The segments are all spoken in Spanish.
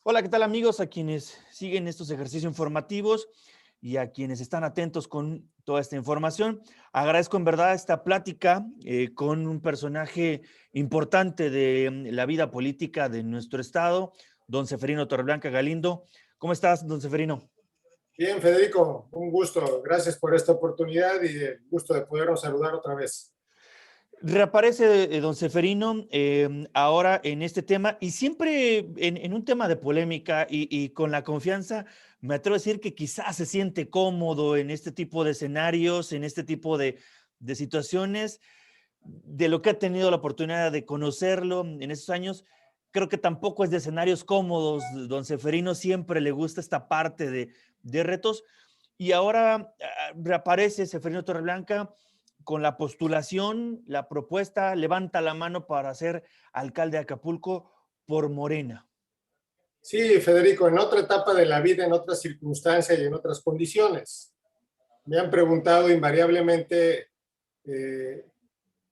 Hola, ¿qué tal amigos? A quienes siguen estos ejercicios informativos y a quienes están atentos con toda esta información. Agradezco en verdad esta plática con un personaje importante de la vida política de nuestro estado, don Ceferino Torreblanca Galindo. ¿Cómo estás, don Ceferino? Bien, Federico, un gusto. Gracias por esta oportunidad y el gusto de podernos saludar otra vez. Reaparece don Ceferino ahora en este tema y siempre en un tema de polémica y con la confianza, me atrevo a decir que quizás se siente cómodo en este tipo de escenarios, en este tipo de situaciones, de lo que ha tenido la oportunidad de conocerlo en estos años. Creo que tampoco es de escenarios cómodos. Don Ceferino siempre le gusta esta parte de retos y ahora reaparece Ceferino Torreblanca con la postulación, la propuesta, levanta la mano para ser alcalde de Acapulco por Morena. Sí, Federico, en otra etapa de la vida, en otras circunstancias y en otras condiciones. Me han preguntado invariablemente eh,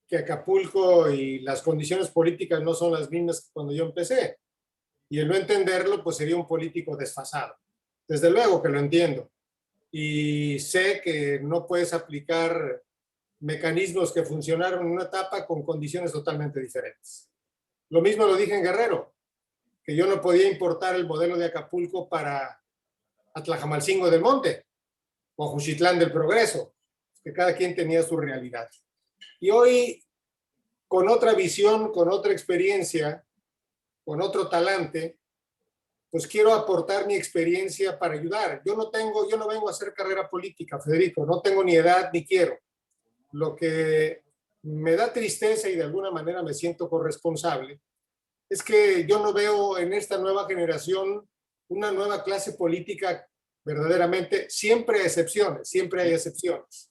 que Acapulco y las condiciones políticas no son las mismas que cuando yo empecé. Y el no entenderlo, pues sería un político desfasado. Desde luego que lo entiendo. Y sé que no puedes aplicar mecanismos que funcionaron en una etapa con condiciones totalmente diferentes. Lo mismo lo dije en Guerrero, que yo no podía importar el modelo de Acapulco para Atlajamalcingo del Monte o Juchitlán del Progreso, que cada quien tenía su realidad. Y hoy, con otra visión, con otra experiencia, con otro talante, pues quiero aportar mi experiencia para ayudar. Yo no vengo a hacer carrera política, Federico, no tengo ni edad ni quiero. Lo que me da tristeza y de alguna manera me siento corresponsable es que yo no veo en esta nueva generación una nueva clase política verdaderamente. Siempre hay excepciones.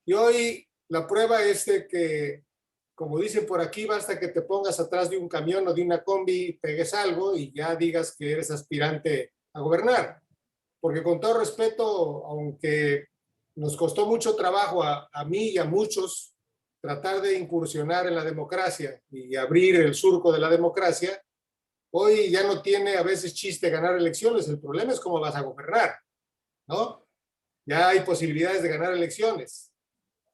Y hoy la prueba es de que, como dicen por aquí, basta que te pongas atrás de un camión o de una combi, pegues algo y ya digas que eres aspirante a gobernar. Porque con todo respeto, aunque nos costó mucho trabajo a mí y a muchos tratar de incursionar en la democracia y abrir el surco de la democracia, hoy ya no tiene a veces chiste ganar elecciones. El problema es cómo vas a gobernar, ¿no? Ya hay posibilidades de ganar elecciones,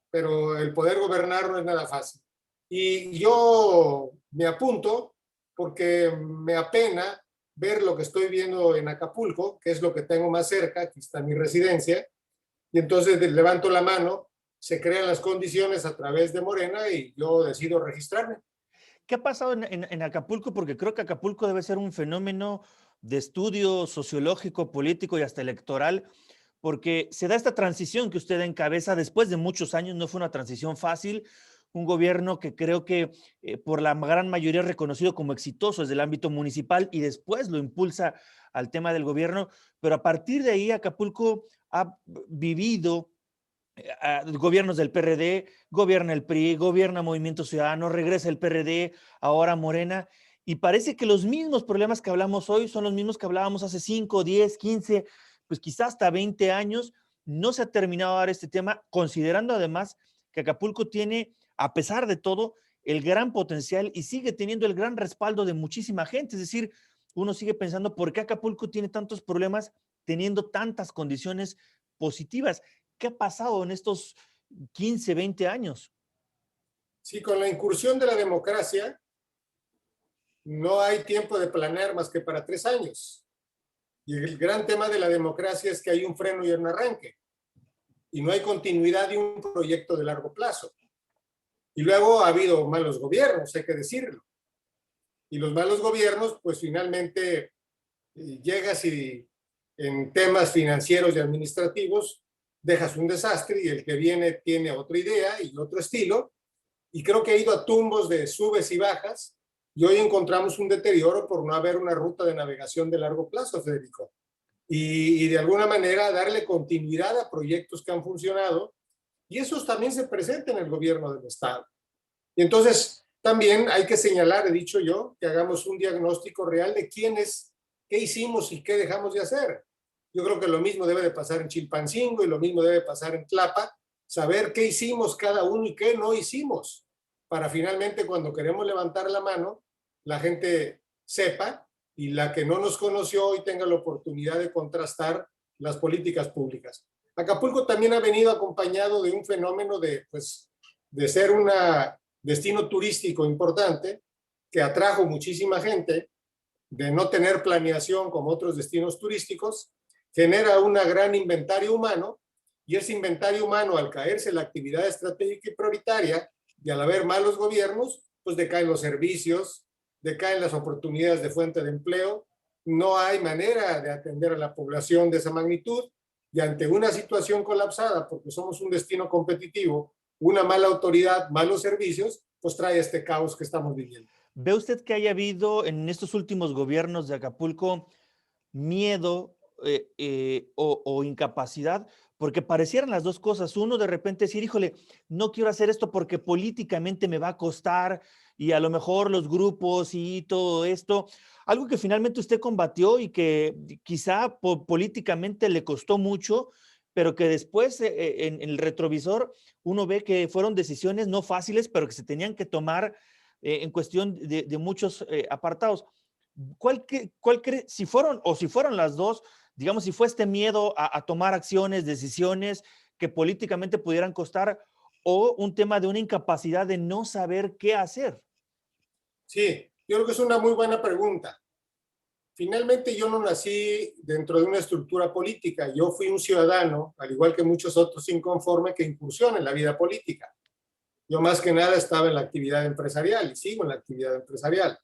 pero el poder gobernar no es nada fácil. Y yo me apunto porque me apena ver lo que estoy viendo en Acapulco, que es lo que tengo más cerca, aquí está mi residencia, y entonces levanto la mano, se crean las condiciones a través de Morena y yo decido registrarme. ¿Qué ha pasado en Acapulco? Porque creo que Acapulco debe ser un fenómeno de estudio sociológico, político y hasta electoral, porque se da esta transición que usted encabeza después de muchos años. No fue una transición fácil, un gobierno que creo que por la gran mayoría es reconocido como exitoso desde el ámbito municipal y después lo impulsa al tema del gobierno, pero a partir de ahí Acapulco ha vivido gobiernos del PRD, gobierna el PRI, gobierna Movimiento Ciudadano, regresa el PRD, ahora Morena, y parece que los mismos problemas que hablamos hoy son los mismos que hablábamos hace 5, 10, 15, pues quizás hasta 20 años. No se ha terminado de dar este tema, considerando además que Acapulco tiene, a pesar de todo, el gran potencial y sigue teniendo el gran respaldo de muchísima gente. Es decir, uno sigue pensando por qué Acapulco tiene tantos problemas teniendo tantas condiciones positivas. ¿Qué ha pasado en estos 15, 20 años? Sí, con la incursión de la democracia no hay tiempo de planear más que para 3 años. Y el gran tema de la democracia es que hay un freno y un arranque. Y no hay continuidad de un proyecto de largo plazo. Y luego ha habido malos gobiernos, hay que decirlo. Y los malos gobiernos, pues finalmente llegas y en temas financieros y administrativos dejas un desastre y el que viene tiene otra idea y otro estilo. Y creo que ha ido a tumbos de subes y bajas. Y hoy encontramos un deterioro por no haber una ruta de navegación de largo plazo, Federico. Y de alguna manera darle continuidad a proyectos que han funcionado. Y esos también se presentan en el gobierno del Estado. Y entonces también hay que señalar, he dicho yo, que hagamos un diagnóstico real de quiénes, qué hicimos y qué dejamos de hacer. Yo creo que lo mismo debe de pasar en Chilpancingo y lo mismo debe pasar en Tlapa, saber qué hicimos cada uno y qué no hicimos, para finalmente cuando queremos levantar la mano, la gente sepa y la que no nos conoció hoy tenga la oportunidad de contrastar las políticas públicas. Acapulco también ha venido acompañado de un fenómeno de ser un destino turístico importante que atrajo muchísima gente, de no tener planeación como otros destinos turísticos, genera un gran inventario humano, y ese inventario humano, al caerse la actividad estratégica y prioritaria y al haber malos gobiernos, pues decaen los servicios, decaen las oportunidades de fuente de empleo, no hay manera de atender a la población de esa magnitud, y ante una situación colapsada, porque somos un destino competitivo, una mala autoridad, malos servicios, pues trae este caos que estamos viviendo. ¿Ve usted que haya habido en estos últimos gobiernos de Acapulco miedo o incapacidad? Porque parecieran las dos cosas. Uno de repente decir, híjole, no quiero hacer esto porque políticamente me va a costar y a lo mejor los grupos y todo esto. Algo que finalmente usted combatió y que quizá políticamente le costó mucho, pero que después en el retrovisor uno ve que fueron decisiones no fáciles, pero que se tenían que tomar en cuestión de muchos apartados. ¿Cuál cree, si fueron las dos, digamos, si fue este miedo a tomar acciones, decisiones que políticamente pudieran costar, o un tema de una incapacidad de no saber qué hacer? Sí, yo creo que es una muy buena pregunta. Finalmente yo no nací dentro de una estructura política, yo fui un ciudadano, al igual que muchos otros inconformes, que incursionan en la vida política. Yo más que nada estaba en la actividad empresarial y sigo en la actividad empresarial.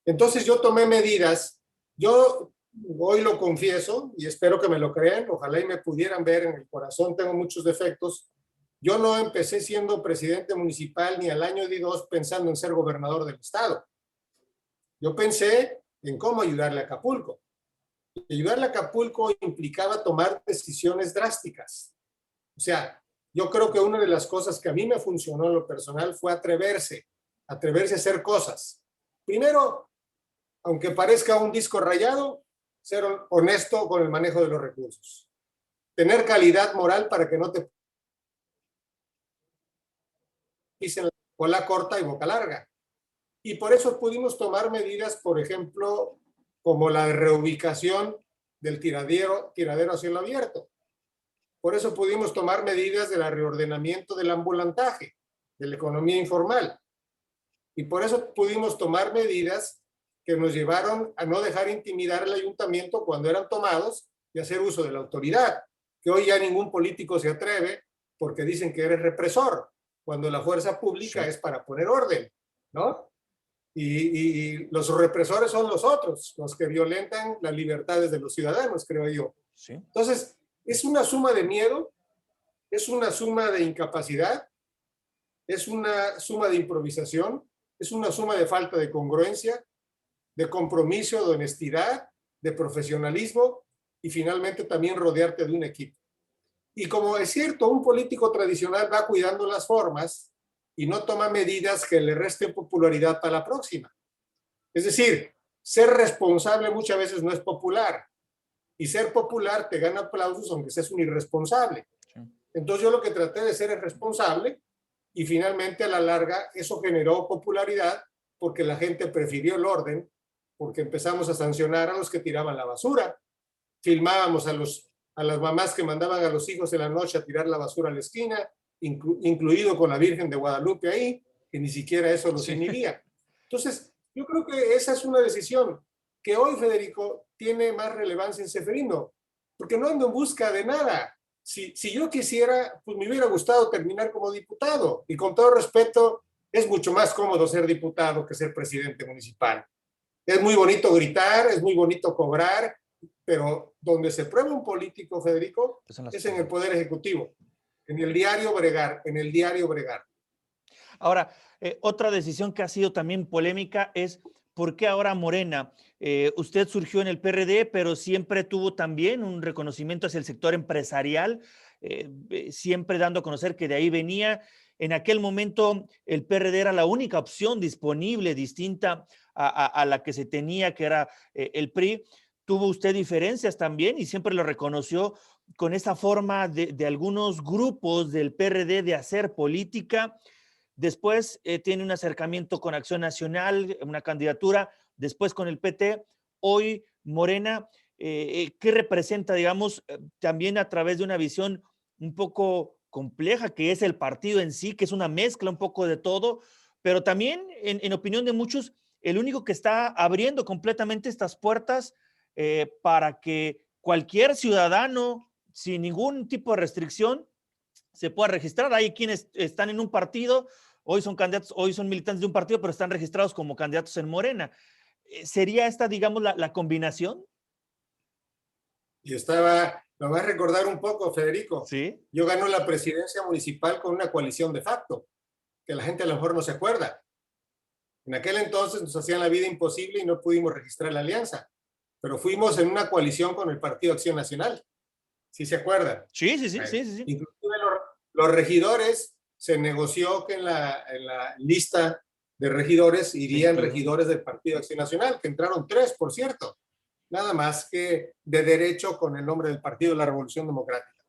Entonces yo tomé medidas, yo hoy lo confieso y espero que me lo crean, ojalá y me pudieran ver en el corazón, tengo muchos defectos. Yo no empecé siendo presidente municipal ni al año de dos pensando en ser gobernador del estado. Yo pensé en cómo ayudarle a Acapulco. Ayudarle a Acapulco implicaba tomar decisiones drásticas. O sea, yo creo que una de las cosas que a mí me funcionó en lo personal fue atreverse a hacer cosas. Primero, aunque parezca un disco rayado, ser honesto con el manejo de los recursos. Tener calidad moral para que no te pisen la cola corta y boca larga. Y por eso pudimos tomar medidas, por ejemplo, como la reubicación del tiradero a cielo abierto. Por eso pudimos tomar medidas de la reordenamiento del ambulantaje, de la economía informal. Y por eso pudimos tomar medidas que nos llevaron a no dejar intimidar al ayuntamiento cuando eran tomados y hacer uso de la autoridad, que hoy ya ningún político se atreve porque dicen que eres represor, cuando la fuerza pública es para poner orden, ¿no? Y los represores son los otros, los que violentan las libertades de los ciudadanos, creo yo. Sí. Entonces, es una suma de miedo, es una suma de incapacidad, es una suma de improvisación, es una suma de falta de congruencia, de compromiso, de honestidad, de profesionalismo y finalmente también rodearte de un equipo. Y como es cierto, un político tradicional va cuidando las formas y no toma medidas que le resten popularidad para la próxima. Es decir, ser responsable muchas veces no es popular y ser popular te gana aplausos aunque seas un irresponsable. Entonces yo lo que traté de ser es responsable y finalmente a la larga eso generó popularidad porque la gente prefirió el orden, porque empezamos a sancionar a los que tiraban la basura, filmábamos a las mamás que mandaban a los hijos en la noche a tirar la basura a la esquina, incluido con la Virgen de Guadalupe ahí, que ni siquiera eso los inhibía. Entonces, yo creo que esa es una decisión que hoy, Federico, tiene más relevancia en Ceferino, porque no ando en busca de nada. Si yo quisiera, pues me hubiera gustado terminar como diputado, y con todo respeto, es mucho más cómodo ser diputado que ser presidente municipal. Es muy bonito gritar, es muy bonito cobrar, pero donde se prueba un político, Federico, es en el Poder Ejecutivo, en el diario bregar, en el diario bregar. Ahora, otra decisión que ha sido también polémica es por qué ahora Morena. Usted surgió en el PRD, pero siempre tuvo también un reconocimiento hacia el sector empresarial, siempre dando a conocer que de ahí venía. En aquel momento el PRD era la única opción disponible, distinta a la que se tenía, que era el PRI. Tuvo usted diferencias también y siempre lo reconoció con esa forma de algunos grupos del PRD de hacer política. Después tiene un acercamiento con Acción Nacional, una candidatura, después con el PT, hoy Morena? ¿Qué representa, digamos, también a través de una visión un poco compleja, que es el partido en sí, que es una mezcla un poco de todo, pero también, en opinión de muchos, el único que está abriendo completamente estas puertas para que cualquier ciudadano, sin ningún tipo de restricción, se pueda registrar? Hay quienes están en un partido, hoy son candidatos, hoy son militantes de un partido, pero están registrados como candidatos en Morena. ¿Sería esta, digamos, la combinación? Y estaba, lo vas a recordar un poco, Federico. Sí. Yo gano la presidencia municipal con una coalición de facto, que la gente a lo mejor no se acuerda. En aquel entonces nos hacían la vida imposible y no pudimos registrar la alianza, pero fuimos en una coalición con el Partido Acción Nacional, ¿sí se acuerdan? Sí, sí, sí, sí, sí, sí. Inclusive los regidores, se negoció que en la lista de regidores irían regidores del Partido Acción Nacional, que entraron 3, por cierto, nada más que de derecho con el nombre del Partido de la Revolución Democrática.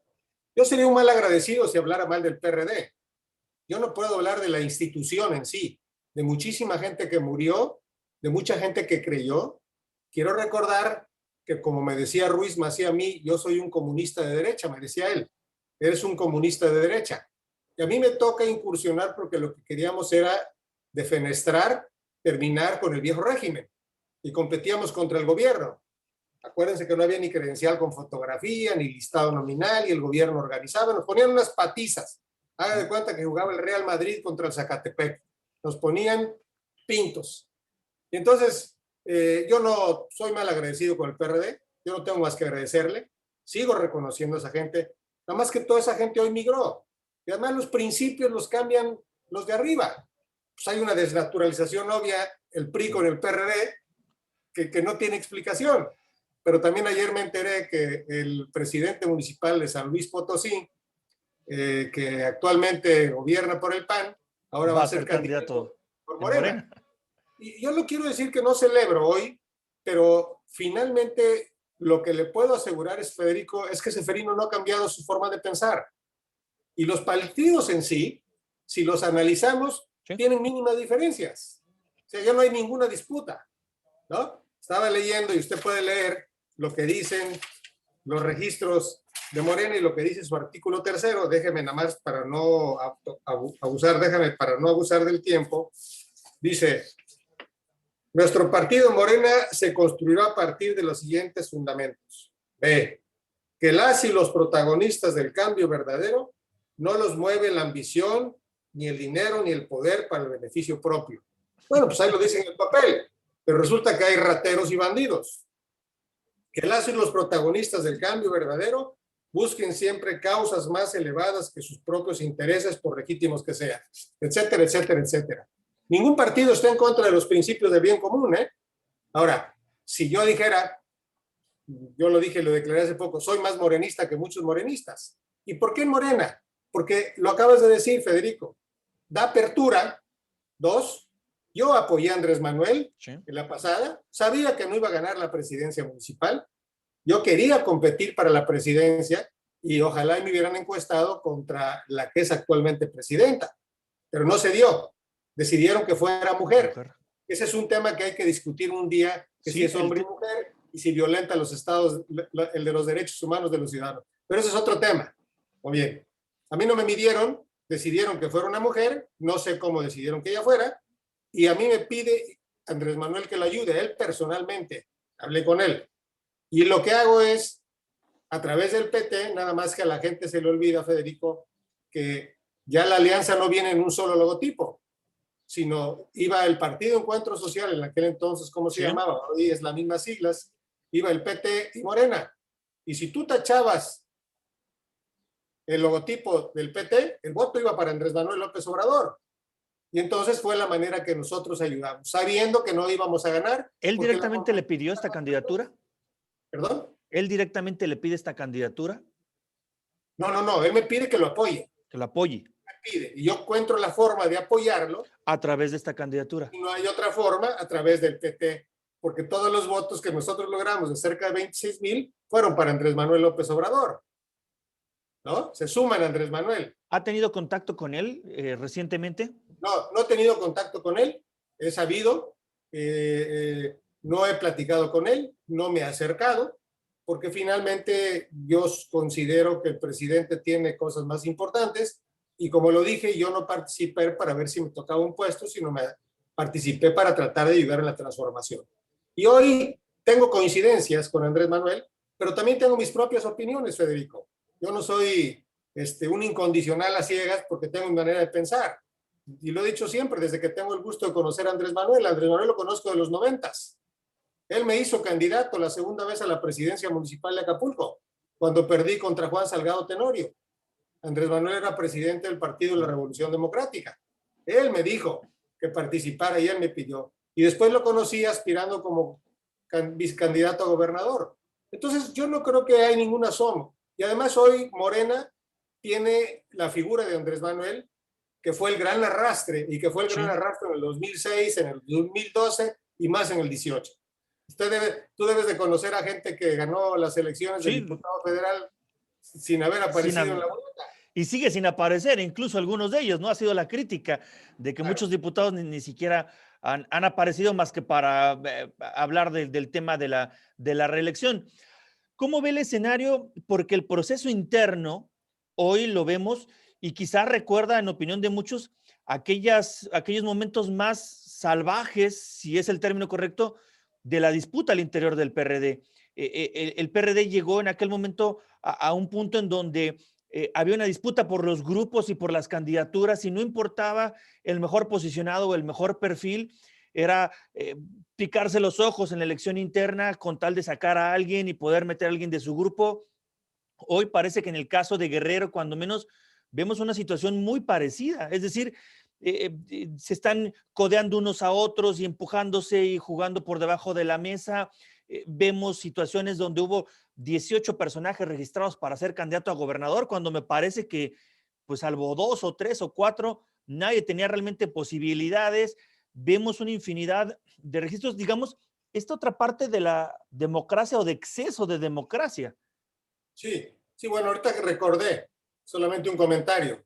Yo sería un mal agradecido si hablara mal del PRD. Yo no puedo hablar de la institución en sí, de muchísima gente que murió, de mucha gente que creyó. Quiero recordar que, como me decía Ruiz Macía a mí, yo soy un comunista de derecha, me decía él, eres un comunista de derecha. Y a mí me toca incursionar porque lo que queríamos era defenestrar, terminar con el viejo régimen. Y competíamos contra el gobierno. Acuérdense que no había ni credencial con fotografía, ni listado nominal, y el gobierno organizaba. Nos ponían unas patizas. Haga de cuenta que jugaba el Real Madrid contra el Zacatepec. Nos ponían pintos. Y entonces, yo no soy mal agradecido con el PRD. Yo no tengo más que agradecerle. Sigo reconociendo a esa gente. Nada más que toda esa gente hoy migró. Y además los principios los cambian los de arriba. Pues hay una desnaturalización obvia, el PRI con el PRD, que no tiene explicación. Pero también ayer me enteré que el presidente municipal de San Luis Potosí, que actualmente gobierna por el PAN, ahora va a ser candidato por Morena. Y yo no quiero decir que no celebro hoy, pero finalmente lo que le puedo asegurar es, Federico, es que Ceferino no ha cambiado su forma de pensar. Y los partidos en sí, si los analizamos, ¿sí?, tienen mínimas diferencias. O sea, ya no hay ninguna disputa, ¿no? Estaba leyendo, y usted puede leer lo que dicen los registros de Morena y lo que dice su artículo 3. Déjeme nada más para no abusar, para no abusar del tiempo. Dice: nuestro partido Morena se construirá a partir de los siguientes fundamentos. B, que las y los protagonistas del cambio verdadero no los mueve la ambición, ni el dinero, ni el poder para el beneficio propio. Bueno, pues ahí lo dice en el papel, pero resulta que hay rateros y bandidos. Que las y los protagonistas del cambio verdadero busquen siempre causas más elevadas que sus propios intereses, por legítimos que sean, etcétera, etcétera, etcétera. Ningún partido está en contra de los principios del bien común, ¿eh? Ahora, si yo dijera, yo lo dije, lo declaré hace poco, soy más morenista que muchos morenistas. ¿Y por qué en Morena? Porque lo acabas de decir, Federico, da apertura. 2, yo apoyé a Andrés Manuel en la pasada, sabía que no iba a ganar la presidencia municipal, yo quería competir para la presidencia y ojalá me hubieran encuestado contra la que es actualmente presidenta, pero no se dio, decidieron que fuera mujer. Ese es un tema que hay que discutir un día, que sí, si es hombre y mujer y si violenta los estados, el de los derechos humanos de los ciudadanos, pero ese es otro tema. O bien, a mí no me midieron, decidieron que fuera una mujer, no sé cómo decidieron que ella fuera, y a mí me pide Andrés Manuel que lo ayude, él personalmente, hablé con él. Y lo que hago es, a través del PT, nada más que a la gente se le olvida, Federico, que ya la alianza no viene en un solo logotipo, sino iba el Partido Encuentro Social, en aquel entonces, ¿cómo se llamaba? Hoy es las mismas siglas, iba el PT y Morena. Y si tú tachabas el logotipo del PT, el voto iba para Andrés Manuel López Obrador. Y entonces fue la manera que nosotros ayudamos, sabiendo que no íbamos a ganar. ¿Él directamente le pidió esta candidatura? ¿Perdón? ¿Él directamente le pide esta candidatura? No, él me pide que lo apoye. Que lo apoye. Me pide, y yo encuentro la forma de apoyarlo. A través de esta candidatura. Y no hay otra forma, a través del PT, porque todos los votos que nosotros logramos, de cerca de 26,000, fueron para Andrés Manuel López Obrador. ¿No? Se suman a Andrés Manuel. ¿Ha tenido contacto con él recientemente? No he tenido contacto con él. He sabido. no he platicado con él, no me he acercado, porque finalmente yo considero que el presidente tiene cosas más importantes y como lo dije, yo no participé para ver si me tocaba un puesto, sino me participé para tratar de ayudar en la transformación. Y hoy tengo coincidencias con Andrés Manuel, pero también tengo mis propias opiniones, Federico. Yo no soy un incondicional a ciegas porque tengo mi manera de pensar. Y lo he dicho siempre, desde que tengo el gusto de conocer a Andrés Manuel. Andrés Manuel lo conozco de los 90s. Él me hizo candidato la segunda vez a la presidencia municipal de Acapulco, cuando perdí contra Juan Salgado Tenorio. Andrés Manuel era presidente del Partido de la Revolución Democrática. Él me dijo que participara y él me pidió. Y después lo conocí aspirando como vicecandidato a gobernador. Entonces yo no creo que hay ningún asomo. Y además hoy Morena tiene la figura de Andrés Manuel, que fue el gran arrastre, y que fue el gran arrastre en el 2006, en el 2012 y más en el 18. Tú debes de conocer a gente que ganó las elecciones de diputado federal sin haber aparecido en la boleta. Y sigue sin aparecer, incluso algunos de ellos, ¿no? Ha sido la crítica de que muchos diputados ni siquiera han aparecido más que para hablar del tema de la reelección. ¿Cómo ve el escenario? Porque el proceso interno, hoy lo vemos, y quizás recuerda, en opinión de muchos, aquellos momentos más salvajes, si es el término correcto, de la disputa al interior del PRD. El PRD llegó en aquel momento a un punto en donde había una disputa por los grupos y por las candidaturas y no importaba el mejor posicionado o el mejor perfil, era picarse los ojos en la elección interna con tal de sacar a alguien y poder meter a alguien de su grupo. Hoy parece que en el caso de Guerrero, cuando menos, vemos una situación muy parecida, es decir, se están codeando unos a otros y empujándose y jugando por debajo de la mesa. Vemos situaciones donde hubo 18 personajes registrados para ser candidato a gobernador, cuando me parece que, pues salvo 2 o 3 o 4, nadie tenía realmente posibilidades. Vemos una infinidad de registros, digamos, esta otra parte de la democracia o de exceso de democracia. Sí, sí, bueno, ahorita que recordé, solamente un comentario.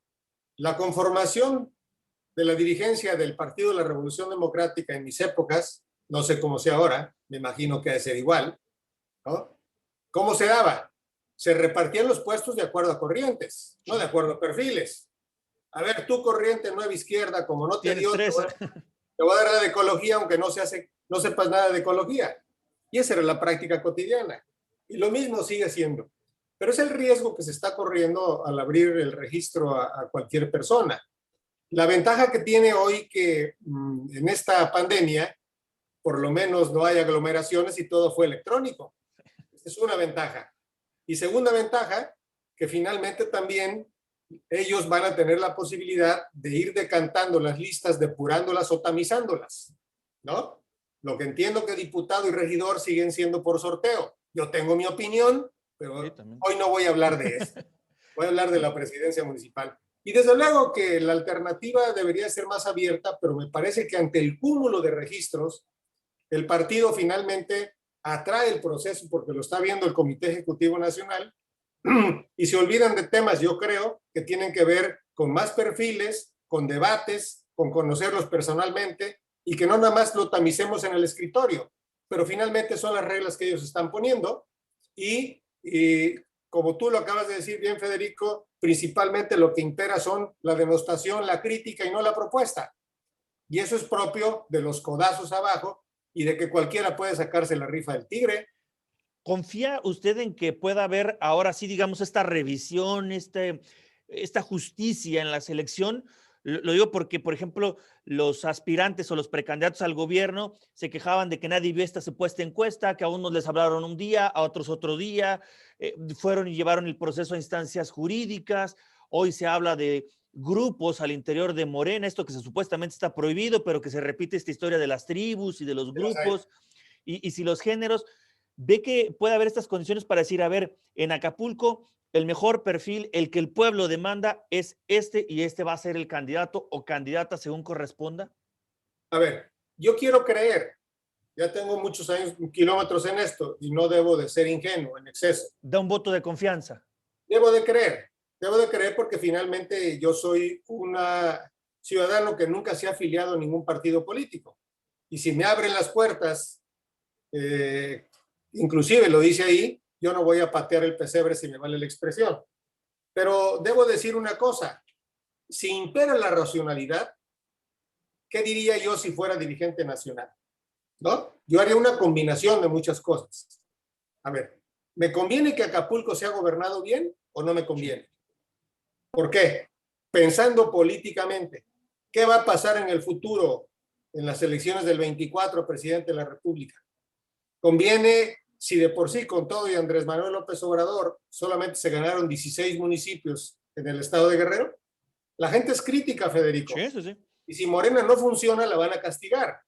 La conformación de la dirigencia del Partido de la Revolución Democrática en mis épocas, no sé cómo sea ahora, me imagino que ha de ser igual, ¿no? ¿Cómo se daba? Se repartían los puestos de acuerdo a corrientes, no de acuerdo a perfiles. A ver, tú corriente nueva izquierda, como no te dio, te voy a dar la de ecología, aunque no sepas nada de ecología. Y esa era la práctica cotidiana. Y lo mismo sigue siendo. Pero es el riesgo que se está corriendo al abrir el registro a cualquier persona. La ventaja que tiene hoy que en esta pandemia, por lo menos no hay aglomeraciones y todo fue electrónico. Es una ventaja. Y segunda ventaja, que finalmente también ellos van a tener la posibilidad de ir decantando las listas, depurándolas o tamizándolas, ¿no? Lo que entiendo que diputado y regidor siguen siendo por sorteo. Yo tengo mi opinión, pero hoy no voy a hablar de eso. Voy a hablar de la presidencia municipal. Y desde luego que la alternativa debería ser más abierta, pero me parece que ante el cúmulo de registros, el partido finalmente atrae el proceso porque lo está viendo el Comité Ejecutivo Nacional y se olvidan de temas, yo creo, que tienen que ver con más perfiles, con debates, con conocerlos personalmente y que no nada más lo tamicemos en el escritorio, pero finalmente son las reglas que ellos están poniendo y como tú lo acabas de decir bien, Federico, principalmente lo que impera son la denostación, la crítica y no la propuesta. Y eso es propio de los codazos abajo y de que cualquiera puede sacarse la rifa del tigre. ¿Confía usted en que pueda haber ahora sí, digamos, esta revisión, esta justicia en la selección? Lo digo porque, por ejemplo, los aspirantes o los precandidatos al gobierno se quejaban de que nadie vio esta supuesta encuesta, que a unos les hablaron un día, a otros otro día, fueron y llevaron el proceso a instancias jurídicas. Hoy se habla de grupos al interior de Morena, esto que supuestamente está prohibido, pero que se repite esta historia de las tribus y de los grupos, y si los géneros. ¿Ve que puede haber estas condiciones para decir, a ver, en Acapulco el mejor perfil, el que el pueblo demanda es este y este va a ser el candidato o candidata según corresponda? A ver, yo quiero creer, ya tengo muchos años, kilómetros en esto y no debo de ser ingenuo en exceso. Da un voto de confianza. Debo de creer porque finalmente yo soy un ciudadano que nunca se ha afiliado a ningún partido político. Y si me abren las puertas inclusive lo dice ahí, yo no voy a patear el pesebre si me vale la expresión. Pero debo decir una cosa, si impera la racionalidad, ¿qué diría yo si fuera dirigente nacional? ¿No? Yo haría una combinación de muchas cosas. A ver, ¿me conviene que Acapulco sea gobernado bien o no me conviene? ¿Por qué? Pensando políticamente, ¿qué va a pasar en el futuro en las elecciones del 24, presidente de la República? ¿Conviene, si de por sí con todo y Andrés Manuel López Obrador solamente se ganaron 16 municipios en el estado de Guerrero? La gente es crítica, Federico. Sí, sí, sí. Y si Morena no funciona, la van a castigar,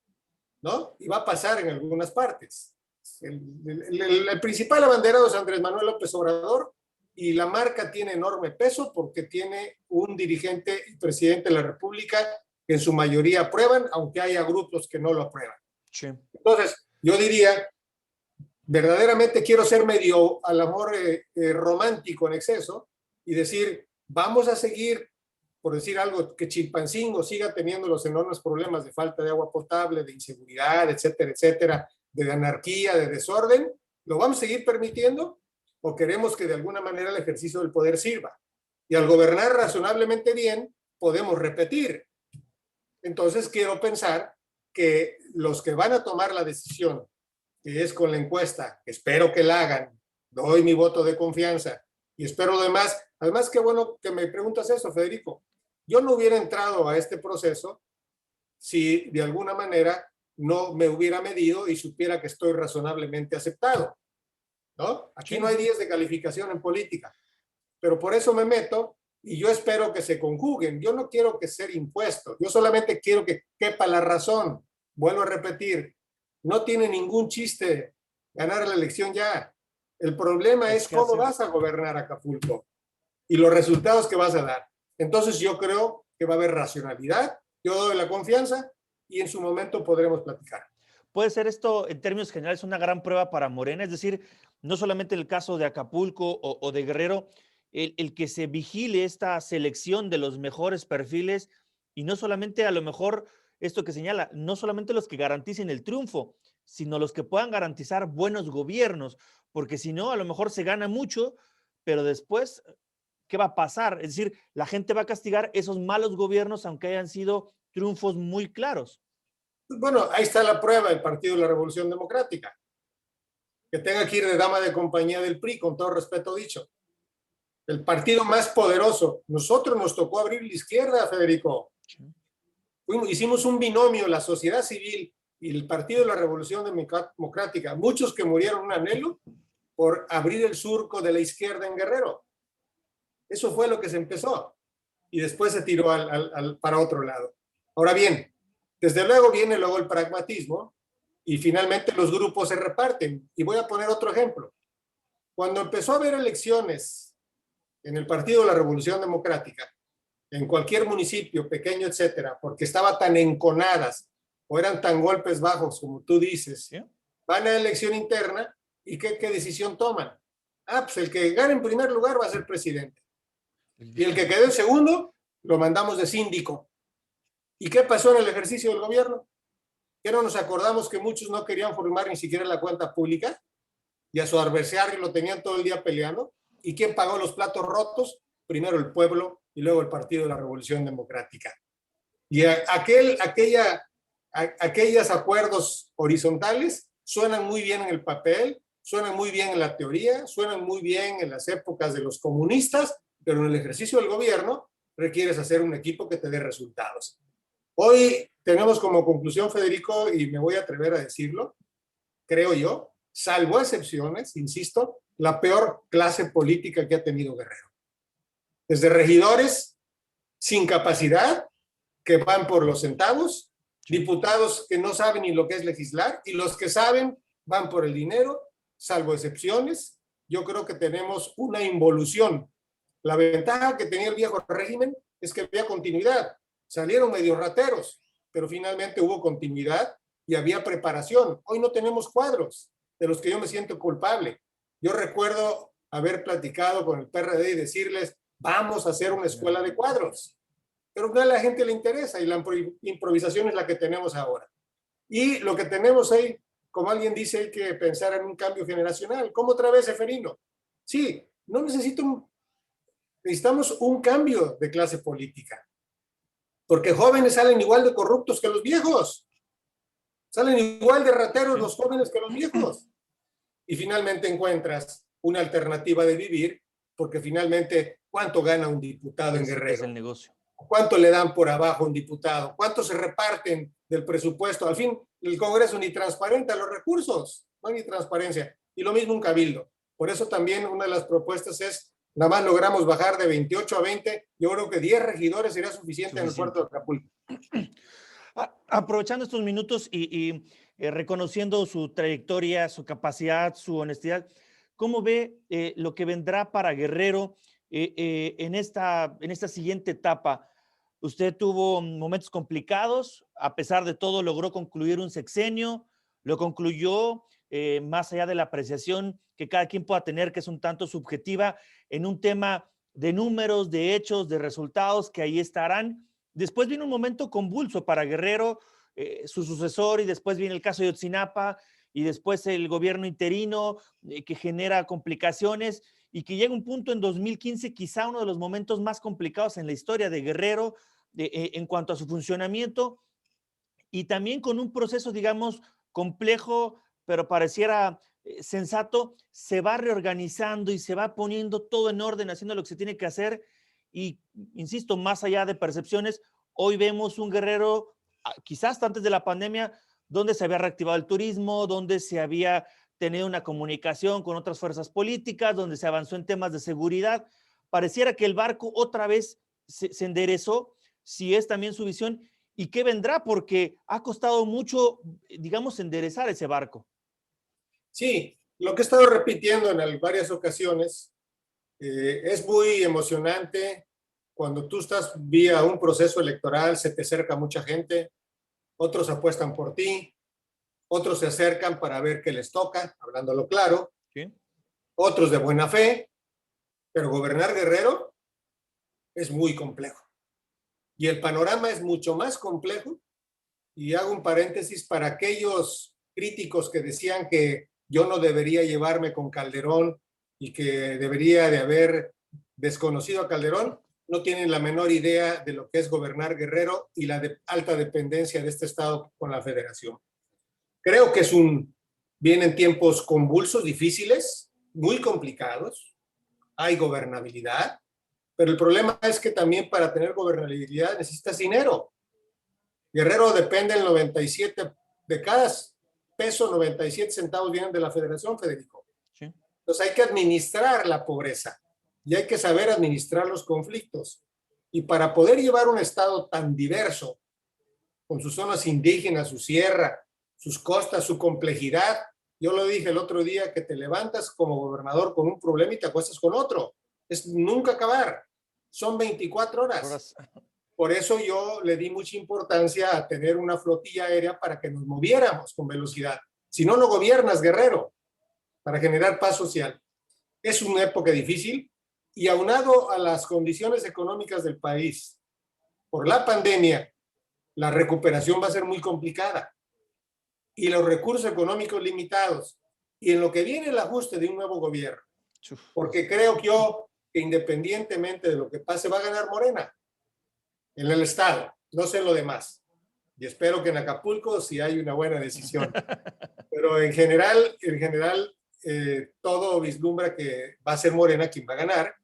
¿no? Y va a pasar en algunas partes. El principal abanderado es Andrés Manuel López Obrador y la marca tiene enorme peso porque tiene un dirigente y presidente de la República que en su mayoría aprueban, aunque haya grupos que no lo aprueban. Sí. Entonces, yo diría, verdaderamente quiero ser medio al amor romántico en exceso y decir, vamos a seguir, por decir algo, que Chilpancingo siga teniendo los enormes problemas de falta de agua potable, de inseguridad, etcétera, de anarquía, de desorden, ¿lo vamos a seguir permitiendo? ¿O queremos que de alguna manera el ejercicio del poder sirva? Y al gobernar razonablemente bien, podemos repetir. Entonces quiero pensar que los que van a tomar la decisión, que es con la encuesta, espero que la hagan, doy mi voto de confianza y espero lo demás. Además, qué bueno que me preguntas eso, Federico. Yo no hubiera entrado a este proceso si de alguna manera no me hubiera medido y supiera que estoy razonablemente aceptado, ¿no? Aquí no hay 10 de calificación en política, pero por eso me meto y yo espero que se conjuguen. Yo no quiero que sea impuesto, yo solamente quiero que quepa la razón. Vuelvo a repetir, no tiene ningún chiste ganar la elección ya. El problema es cómo vas a gobernar Acapulco y los resultados que vas a dar. Entonces yo creo que va a haber racionalidad, yo doy la confianza y en su momento podremos platicar. ¿Puede ser esto, en términos generales, una gran prueba para Morena? Es decir, no solamente el caso de Acapulco o de Guerrero, el que se vigile esta selección de los mejores perfiles y no solamente a lo mejor esto que señala, no solamente los que garanticen el triunfo, sino los que puedan garantizar buenos gobiernos, porque si no, a lo mejor se gana mucho, pero después, ¿qué va a pasar? Es decir, la gente va a castigar esos malos gobiernos, aunque hayan sido triunfos muy claros. Bueno, ahí está la prueba del Partido de la Revolución Democrática. Que tenga que ir de dama de compañía del PRI, con todo respeto dicho. El partido más poderoso. Nosotros nos tocó abrir la izquierda, Federico. Hicimos un binomio, la sociedad civil y el Partido de la Revolución Democrática. Muchos que murieron un anhelo por abrir el surco de la izquierda en Guerrero. Eso fue lo que se empezó. Y después se tiró para otro lado. Ahora bien, desde luego viene luego el pragmatismo y finalmente los grupos se reparten. Y voy a poner otro ejemplo. Cuando empezó a haber elecciones en el Partido de la Revolución Democrática, en cualquier municipio, pequeño, etcétera, porque estaban tan enconadas o eran tan golpes bajos, como tú dices, ¿sí? Van a elección interna y ¿qué decisión toman? Ah, pues el que gane en primer lugar va a ser presidente. Y el que quedó en segundo, lo mandamos de síndico. ¿Y qué pasó en el ejercicio del gobierno? ¿Que no nos acordamos que muchos no querían formar ni siquiera la cuenta pública? Y a su adversario lo tenían todo el día peleando. ¿Y quién pagó los platos rotos? Primero el pueblo y luego el Partido de la Revolución Democrática. Y aquellos acuerdos horizontales suenan muy bien en el papel, suenan muy bien en la teoría, suenan muy bien en las épocas de los comunistas, pero en el ejercicio del gobierno requieres hacer un equipo que te dé resultados. Hoy tenemos como conclusión, Federico, y me voy a atrever a decirlo, creo yo, salvo excepciones, insisto, la peor clase política que ha tenido Guerrero. Desde regidores sin capacidad, que van por los centavos, diputados que no saben ni lo que es legislar, y los que saben van por el dinero, salvo excepciones. Yo creo que tenemos una involución. La ventaja que tenía el viejo régimen es que había continuidad. Salieron medio rateros, pero finalmente hubo continuidad y había preparación. Hoy no tenemos cuadros de los que yo me siento culpable. Yo recuerdo haber platicado con el PRD y decirles, vamos a hacer una escuela de cuadros. Pero a la gente le interesa y la improvisación es la que tenemos ahora. Y lo que tenemos ahí como alguien dice, hay que pensar en un cambio generacional. ¿Cómo otra vez, Seferino? Sí, no necesitamos un cambio de clase política, porque jóvenes salen igual de corruptos que los viejos, salen igual de rateros los jóvenes que los viejos. Y finalmente encuentras una alternativa de vivir, porque finalmente, ¿cuánto gana un diputado en Guerrero? Es el negocio. ¿Cuánto le dan por abajo a un diputado? ¿Cuánto se reparten del presupuesto? Al fin, el Congreso ni transparenta los recursos, no hay ni transparencia. Y lo mismo un cabildo. Por eso también una de las propuestas es, nada más logramos bajar de 28 a 20, yo creo que 10 regidores sería suficiente en el puerto de Acapulco. Aprovechando estos minutos y reconociendo su trayectoria, su capacidad, su honestidad, ¿cómo ve lo que vendrá para Guerrero en esta siguiente etapa? Usted tuvo momentos complicados, a pesar de todo logró concluir un sexenio, lo concluyó más allá de la apreciación que cada quien pueda tener, que es un tanto subjetiva, en un tema de números, de hechos, de resultados que ahí estarán. Después viene un momento convulso para Guerrero, su sucesor, y después viene el caso de Ayotzinapa, y después el gobierno interino que genera complicaciones, y que llega un punto en 2015, quizá uno de los momentos más complicados en la historia de Guerrero en cuanto a su funcionamiento, y también con un proceso, digamos, complejo, pero pareciera sensato, se va reorganizando y se va poniendo todo en orden, haciendo lo que se tiene que hacer. Y, insisto, más allá de percepciones, hoy vemos un Guerrero, quizás hasta antes de la pandemia, donde se había reactivado el turismo, donde se había tenido una comunicación con otras fuerzas políticas, donde se avanzó en temas de seguridad. Pareciera que el barco otra vez se enderezó, si es también su visión, y qué vendrá, porque ha costado mucho, digamos, enderezar ese barco. Sí, lo que he estado repitiendo en varias ocasiones, es muy emocionante cuando tú estás vía un proceso electoral, se te acerca mucha gente, otros apuestan por ti, otros se acercan para ver qué les toca, hablándolo claro, ¿Sí? Otros de buena fe, pero gobernar Guerrero es muy complejo. Y el panorama es mucho más complejo. Y hago un paréntesis para aquellos críticos que decían que yo no debería llevarme con Calderón y que debería de haber desconocido a Calderón, no tienen la menor idea de lo que es gobernar Guerrero y la alta dependencia de este estado con la federación. Creo que vienen tiempos convulsos, difíciles, muy complicados, hay gobernabilidad, pero el problema es que también para tener gobernabilidad necesitas dinero. Guerrero depende el 97, de cada peso 97 centavos vienen de la federación, Federico. Sí. Entonces hay que administrar la pobreza y hay que saber administrar los conflictos. Y para poder llevar un estado tan diverso, con sus zonas indígenas, su sierra, sus costas, su complejidad, yo lo dije el otro día, que te levantas como gobernador con un problema y te acuestas con otro. Es nunca acabar. Son 24 horas. Por eso yo le di mucha importancia a tener una flotilla aérea para que nos moviéramos con velocidad. Si no, no gobiernas, Guerrero, para generar paz social. Es una época difícil y aunado a las condiciones económicas del país, por la pandemia, la recuperación va a ser muy complicada y los recursos económicos limitados. Y en lo que viene el ajuste de un nuevo gobierno, porque creo yo que independientemente de lo que pase, va a ganar Morena en el estado, no sé lo demás. Y espero que en Acapulco sí hay una buena decisión. Pero en general, todo vislumbra que va a ser Morena quien va a ganar.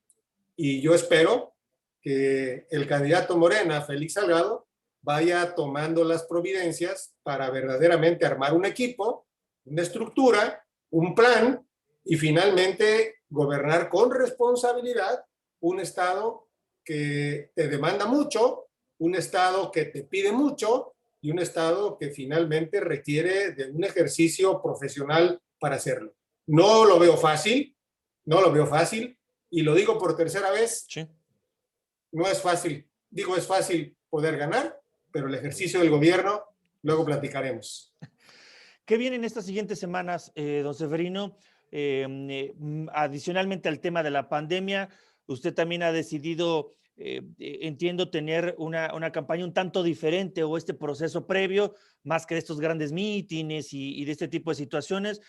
Y yo espero que el candidato Morena, Félix Salgado, vaya tomando las providencias para verdaderamente armar un equipo, una estructura, un plan y finalmente gobernar con responsabilidad un estado que te demanda mucho, un estado que te pide mucho y un estado que finalmente requiere de un ejercicio profesional para hacerlo. No lo veo fácil, no lo veo fácil, y lo digo por tercera vez, sí. No es fácil. Digo, es fácil poder ganar, pero el ejercicio del gobierno, luego platicaremos. ¿Qué viene en estas siguientes semanas, don Severino? Adicionalmente al tema de la pandemia, usted también ha decidido entiendo tener una campaña un tanto diferente o este proceso previo, más que de estos grandes mítines y de este tipo de situaciones,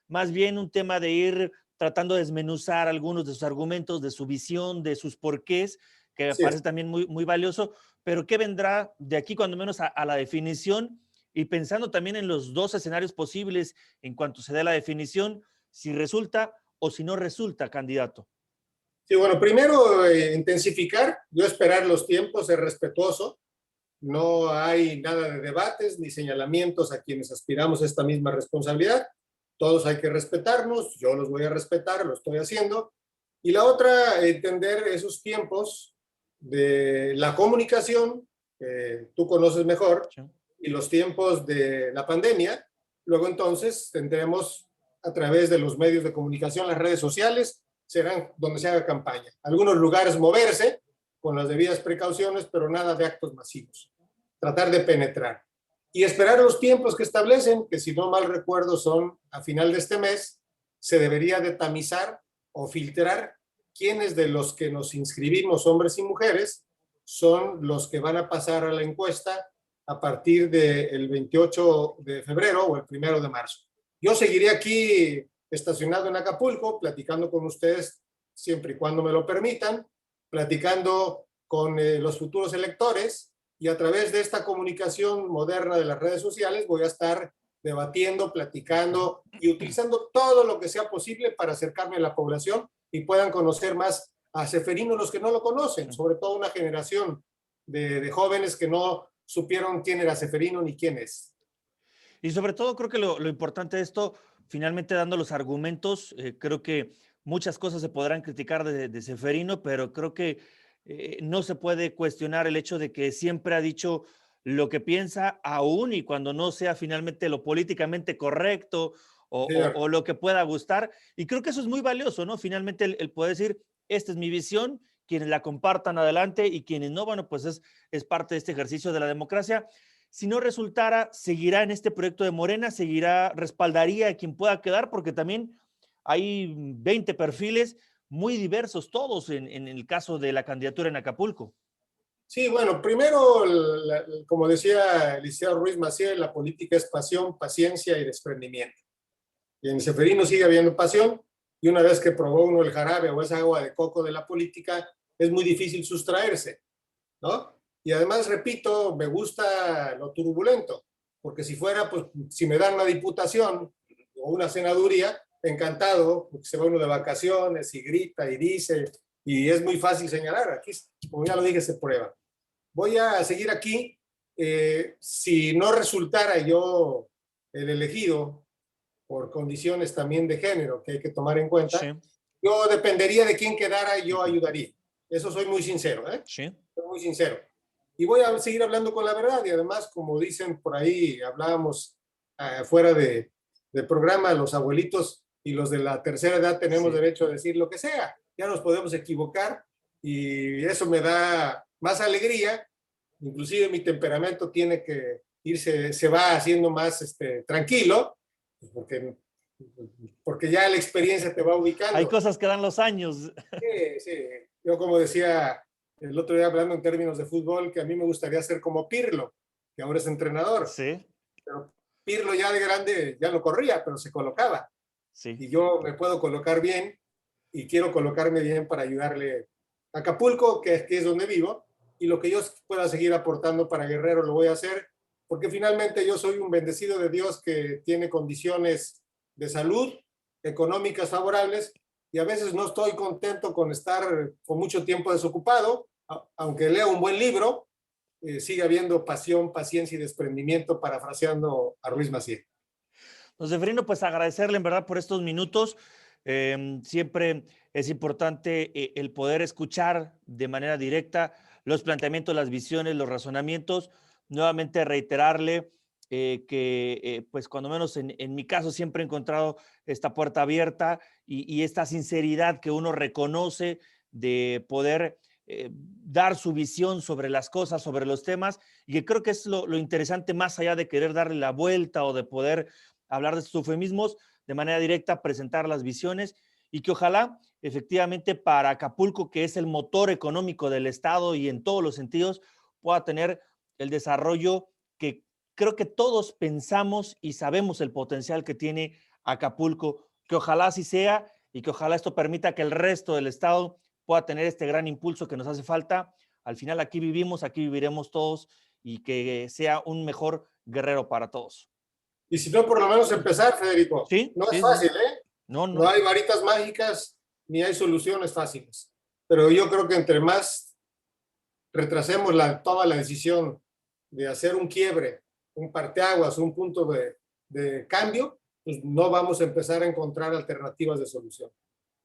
más bien un tema de ir tratando de desmenuzar algunos de sus argumentos, de su visión, de sus porqués, que me Así parece es. también muy valioso, pero ¿qué vendrá de aquí cuando menos a la definición? Y pensando también en los dos escenarios posibles en cuanto se dé la definición, si resulta o si no resulta candidato. Sí, bueno, primero intensificar, yo esperar los tiempos, ser respetuoso. No hay nada de debates ni señalamientos a quienes aspiramos a esta misma responsabilidad. Todos hay que respetarnos, yo los voy a respetar, lo estoy haciendo. Y la otra, entender esos tiempos de la comunicación, que tú conoces mejor, Sí. y los tiempos de la pandemia. Luego entonces tendremos a través de los medios de comunicación, las redes sociales, serán donde se haga campaña. Algunos lugares moverse con las debidas precauciones, pero nada de actos masivos. Tratar de penetrar. Y esperar los tiempos que establecen, que si no mal recuerdo son a final de este mes, se debería de tamizar o filtrar quiénes de los que nos inscribimos, hombres y mujeres, son los que van a pasar a la encuesta a partir del 28 de febrero o el 1 de marzo. Yo seguiré aquí estacionado en Acapulco, platicando con ustedes siempre y cuando me lo permitan, platicando con los futuros electores, y a través de esta comunicación moderna de las redes sociales voy a estar debatiendo, platicando y utilizando todo lo que sea posible para acercarme a la población y puedan conocer más a Ceferino los que no lo conocen, Sí. sobre todo una generación de jóvenes que no supieron quién era Ceferino ni quién es. Y sobre todo creo que lo importante de esto, finalmente dando los argumentos, creo que muchas cosas se podrán criticar de Seferino, pero creo que no se puede cuestionar el hecho de que siempre ha dicho lo que piensa, aún y cuando no sea finalmente lo políticamente correcto o lo que pueda gustar. Y creo que eso es muy valioso, ¿no? Finalmente el poder decir, esta es mi visión, quienes la compartan adelante y quienes no, bueno, pues es parte de este ejercicio de la democracia. Si no resultara, seguirá en este proyecto de Morena, seguirá, respaldaría a quien pueda quedar, porque también hay 20 perfiles muy diversos, todos en el caso de la candidatura en Acapulco. Sí, bueno, primero, como decía el licenciado Ruiz Maciel, la política es pasión, paciencia y desprendimiento. Y en Ceferino sigue habiendo pasión, y una vez que probó uno el jarabe o esa agua de coco de la política, es muy difícil sustraerse, ¿no? Y además, repito, me gusta lo turbulento, porque si fuera, pues, si me dan una diputación o una senaduría, encantado, porque se va uno de vacaciones y grita y dice, y es muy fácil señalar. Aquí, como ya lo dije, se prueba. Voy a seguir aquí. Si no resultara yo el elegido por condiciones también de género que hay que tomar en Sí, cuenta, yo dependería de quién quedara y yo ujú, ayudaría. Eso soy muy sincero, ¿eh? sí, Soy muy sincero. Y voy a seguir hablando con la verdad, y además, como dicen por ahí, hablábamos fuera de programa, los abuelitos y los de la tercera edad tenemos sí. derecho a decir lo que sea. Ya nos podemos equivocar y eso me da más alegría. Inclusive mi temperamento tiene que irse, se va haciendo más tranquilo, porque, porque ya la experiencia te va Hay ubicando. cosas que dan los años. Sí, sí. Yo, como decía el otro día hablando en términos de fútbol, que a mí me gustaría ser como Pirlo, que ahora es entrenador. Sí, Pero Pirlo ya de grande ya no corría, pero se colocaba. sí. Y yo me puedo colocar bien y quiero colocarme bien para ayudarle a Acapulco, que es donde vivo, y lo que yo pueda seguir aportando para Guerrero lo voy a hacer, porque finalmente yo soy un bendecido de Dios que tiene condiciones de salud económicas favorables, y a veces no estoy contento con estar con mucho tiempo desocupado, aunque lea un buen libro, sigue habiendo pasión, paciencia y desprendimiento, parafraseando a Ruiz Macié. Don Seferino, pues agradecerle en verdad por estos minutos. Siempre es importante el poder escuchar de manera directa los planteamientos, las visiones, los razonamientos. Nuevamente reiterarle que, pues cuando menos en mi caso, siempre he encontrado esta puerta abierta y esta sinceridad que uno reconoce de poder dar su visión sobre las cosas, sobre los temas, y que creo que es lo interesante más allá de querer darle la vuelta o de poder hablar de estos eufemismos de manera directa, presentar las visiones y que ojalá efectivamente para Acapulco, que es el motor económico del estado y en todos los sentidos, pueda tener el desarrollo que creo que todos pensamos y sabemos el potencial que tiene Acapulco, que ojalá así sea y que ojalá esto permita que el resto del estado pueda tener este gran impulso que nos hace falta. Al final aquí vivimos, aquí viviremos todos y que sea un mejor Guerrero para todos. Y si no, por lo menos empezar, Federico. Sí, No es sí, sí. fácil, ¿eh? No, No no. hay varitas mágicas ni hay soluciones fáciles. Pero yo creo que entre más retrasemos toda la decisión de hacer un quiebre, un parteaguas, un punto de cambio, pues no vamos a empezar a encontrar alternativas de solución.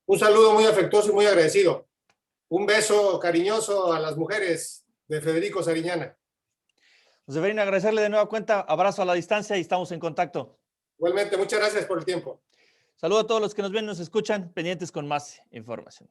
Un saludo muy afectuoso y muy agradecido. Un beso cariñoso a las mujeres de Federico Sariñana. Severino, agradecerle de nueva cuenta, abrazo a la distancia y estamos en contacto. Igualmente, muchas gracias por el tiempo. Saludos a todos los que nos ven y nos escuchan, pendientes con más información.